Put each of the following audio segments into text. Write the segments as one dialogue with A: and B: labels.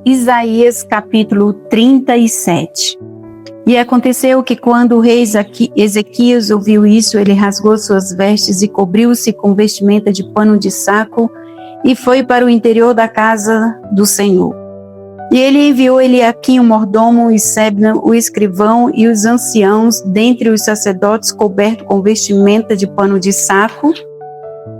A: Isaías capítulo 37. E aconteceu que quando o rei Ezequias ouviu isso, ele rasgou suas vestes e cobriu-se com vestimenta de pano de saco e foi para o interior da casa do Senhor. E ele enviou Eliaquim, o mordomo, e Sebna, o escrivão, e os anciãos, dentre os sacerdotes, cobertos com vestimenta de pano de saco,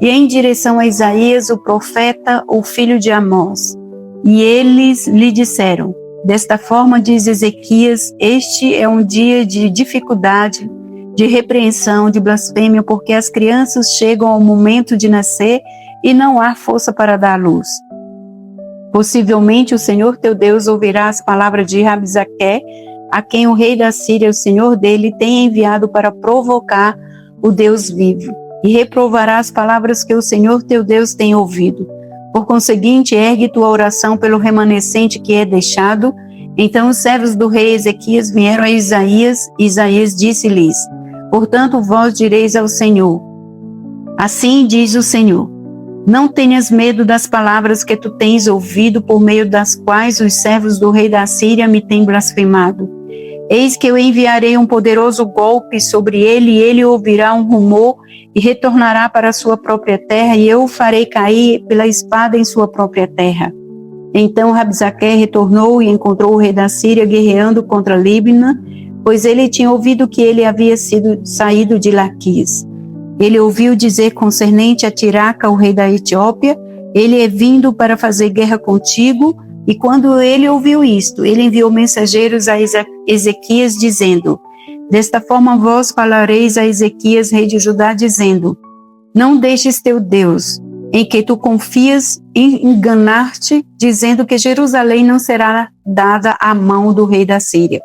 A: e em direção a Isaías, o profeta, o filho de Amós. E eles lhe disseram: desta forma diz Ezequias, este é um dia de dificuldade, de repreensão, de blasfêmia, porque as crianças chegam ao momento de nascer e não há força para dar luz. Possivelmente o Senhor teu Deus ouvirá as palavras de Rabsaqué, a quem o rei da Síria, o senhor dele, tem enviado para provocar o Deus vivo, e reprovará as palavras que o Senhor teu Deus tem ouvido. Por conseguinte, ergue tua oração pelo remanescente que é deixado. Então os servos do rei Ezequias vieram a Isaías, e Isaías disse-lhes: portanto vós direis ao Senhor: assim diz o Senhor, não tenhas medo das palavras que tu tens ouvido, por meio das quais os servos do rei da Síria me têm blasfemado. Eis que eu enviarei um poderoso golpe sobre ele, e ele ouvirá um rumor e retornará para a sua própria terra, e eu o farei cair pela espada em sua própria terra. Então Rabsaqué retornou e encontrou o rei da Síria guerreando contra Líbna, pois ele tinha ouvido que ele havia saído de Laquis. Ele ouviu dizer concernente a Tiraca, o rei da Etiópia: ele é vindo para fazer guerra contigo. E quando ele ouviu isto, ele enviou mensageiros a Ezequias, dizendo: desta forma vós falareis a Ezequias, rei de Judá, dizendo: não deixes teu Deus, em que tu confias, enganar-te, dizendo que Jerusalém não será dada à mão do rei da Síria.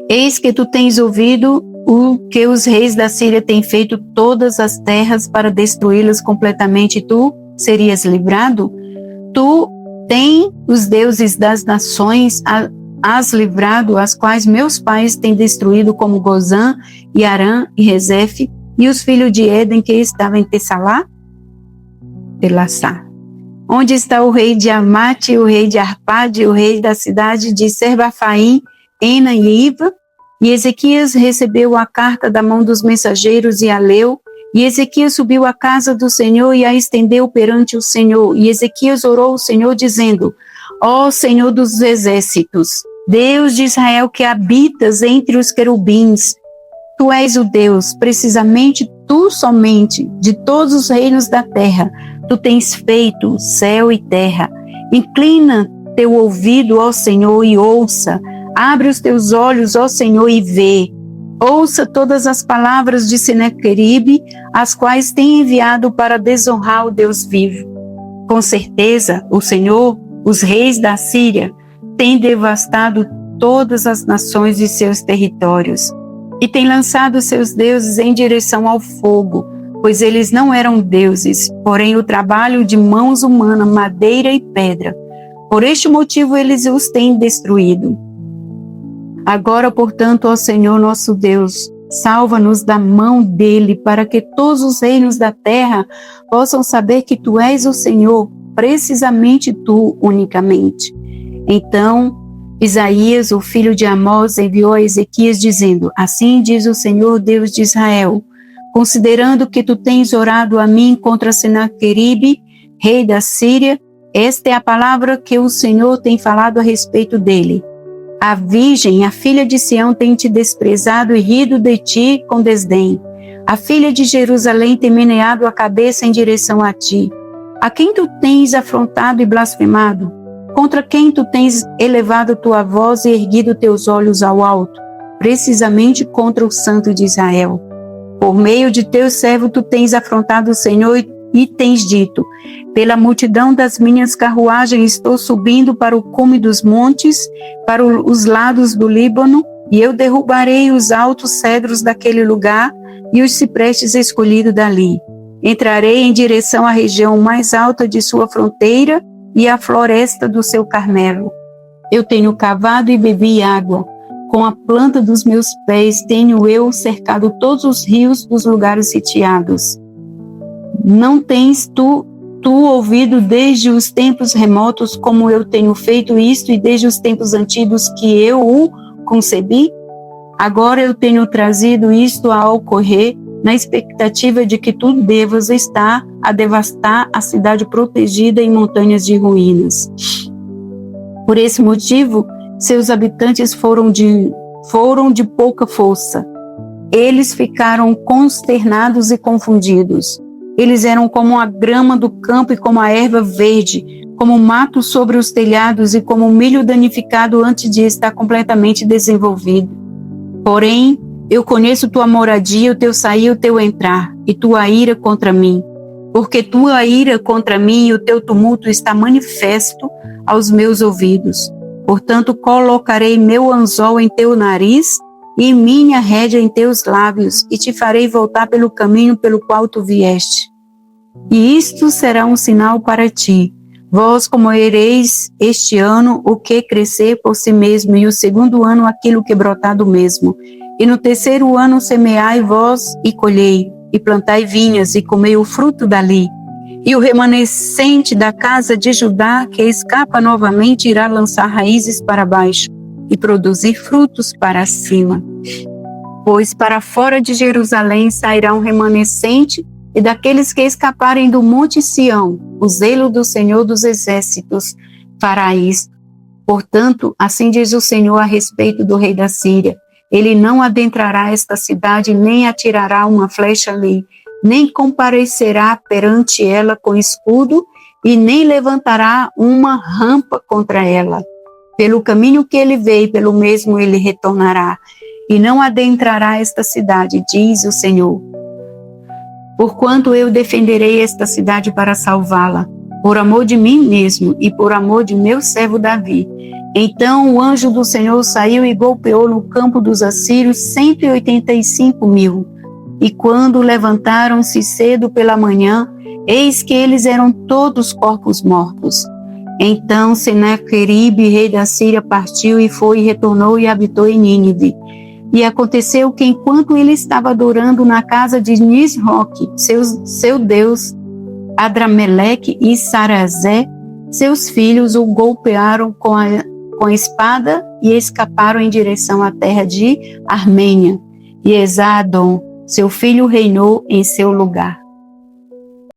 A: Eis que tu tens ouvido o que os reis da Síria têm feito todas as terras para destruí-las completamente, e tu serias livrado? Tu tem os deuses das nações has livrado, as quais meus pais têm destruído, como Gozã, e Arã, e Rezefe, e os filhos de Éden que estavam em Telassá. Onde está o rei de Amate, o rei de Arpade, o rei da cidade de Serbafaim, Ena e Iva? E Ezequias recebeu a carta da mão dos mensageiros e a leu. E Ezequias subiu à casa do Senhor e a estendeu perante o Senhor. E Ezequias orou ao Senhor, dizendo: ó Senhor dos exércitos, Deus de Israel, que habitas entre os querubins, tu és o Deus, precisamente tu somente, de todos os reinos da terra. Tu tens feito céu e terra. Inclina teu ouvido, ó Senhor, e ouça. Abre os teus olhos, ó Senhor, e vê. Ouça todas as palavras de Senaqueribe, as quais tem enviado para desonrar o Deus vivo. Com certeza, o Senhor, os reis da Síria, têm devastado todas as nações de seus territórios e têm lançado seus deuses em direção ao fogo, pois eles não eram deuses, porém o trabalho de mãos humanas, madeira e pedra. Por este motivo eles os têm destruído. Agora, portanto, ó Senhor nosso Deus, salva-nos da mão dele, para que todos os reinos da terra possam saber que tu és o Senhor, precisamente tu unicamente. Então, Isaías, o filho de Amós, enviou a Ezequias, dizendo: assim diz o Senhor, Deus de Israel, considerando que tu tens orado a mim contra Senaqueribe, rei da Síria, esta é a palavra que o Senhor tem falado a respeito dele. A virgem, a filha de Sião, tem te desprezado e rido de ti com desdém. A filha de Jerusalém tem meneado a cabeça em direção a ti. A quem tu tens afrontado e blasfemado? Contra quem tu tens elevado tua voz e erguido teus olhos ao alto? Precisamente contra o Santo de Israel. Por meio de teu servo tu tens afrontado o Senhor e tens dito: pela multidão das minhas carruagens estou subindo para o cume dos montes, para os lados do Líbano, e eu derrubarei os altos cedros daquele lugar e os ciprestes escolhidos dali. Entrarei em direção à região mais alta de sua fronteira e à floresta do seu Carmelo. Eu tenho cavado e bebi água. Com a planta dos meus pés tenho eu cercado todos os rios dos lugares sitiados. Não tens tu tu ouvido desde os tempos remotos, como eu tenho feito isto, e desde os tempos antigos que eu o concebi? Agora eu tenho trazido isto a ocorrer, na expectativa de que tu devas estar a devastar a cidade protegida em montanhas de ruínas. Por esse motivo, seus habitantes foram de pouca força. Eles ficaram consternados e confundidos. Eles eram como a grama do campo e como a erva verde, como o mato sobre os telhados e como o milho danificado antes de estar completamente desenvolvido. Porém, eu conheço tua moradia, o teu sair e o teu entrar, e tua ira contra mim. Porque tua ira contra mim e o teu tumulto está manifesto aos meus ouvidos. Portanto, colocarei meu anzol em teu nariz e minha rédea em teus lábios, e te farei voltar pelo caminho pelo qual tu vieste. E isto será um sinal para ti. Vós comereis este ano o que crescer por si mesmo, e o segundo ano aquilo que brotar do mesmo. E no terceiro ano semeai vós e colhei, e plantai vinhas, e comei o fruto dali. E o remanescente da casa de Judá, que escapa novamente, irá lançar raízes para baixo, e produzir frutos para cima. Pois para fora de Jerusalém sairá um remanescente, e daqueles que escaparem do monte Sião, o zelo do Senhor dos Exércitos fará isto. Portanto, assim diz o Senhor a respeito do rei da Síria: ele não adentrará esta cidade, nem atirará uma flecha ali, nem comparecerá perante ela com escudo, e nem levantará uma rampa contra ela. Pelo caminho que ele veio, pelo mesmo ele retornará, e não adentrará esta cidade, diz o Senhor. Porquanto eu defenderei esta cidade para salvá-la, por amor de mim mesmo e por amor de meu servo Davi. Então o anjo do Senhor saiu e golpeou no campo dos assírios 185.000. E quando levantaram-se cedo pela manhã, eis que eles eram todos corpos mortos. Então Senaqueribe, rei da Síria, partiu e foi e retornou e habitou em Nínive. E aconteceu que, enquanto ele estava adorando na casa de Nisroque, seu deus, Adrameleque e Sarazé, seus filhos o golpearam com a espada e escaparam em direção à terra de Armênia. E Esar-Adom, seu filho, reinou em seu lugar.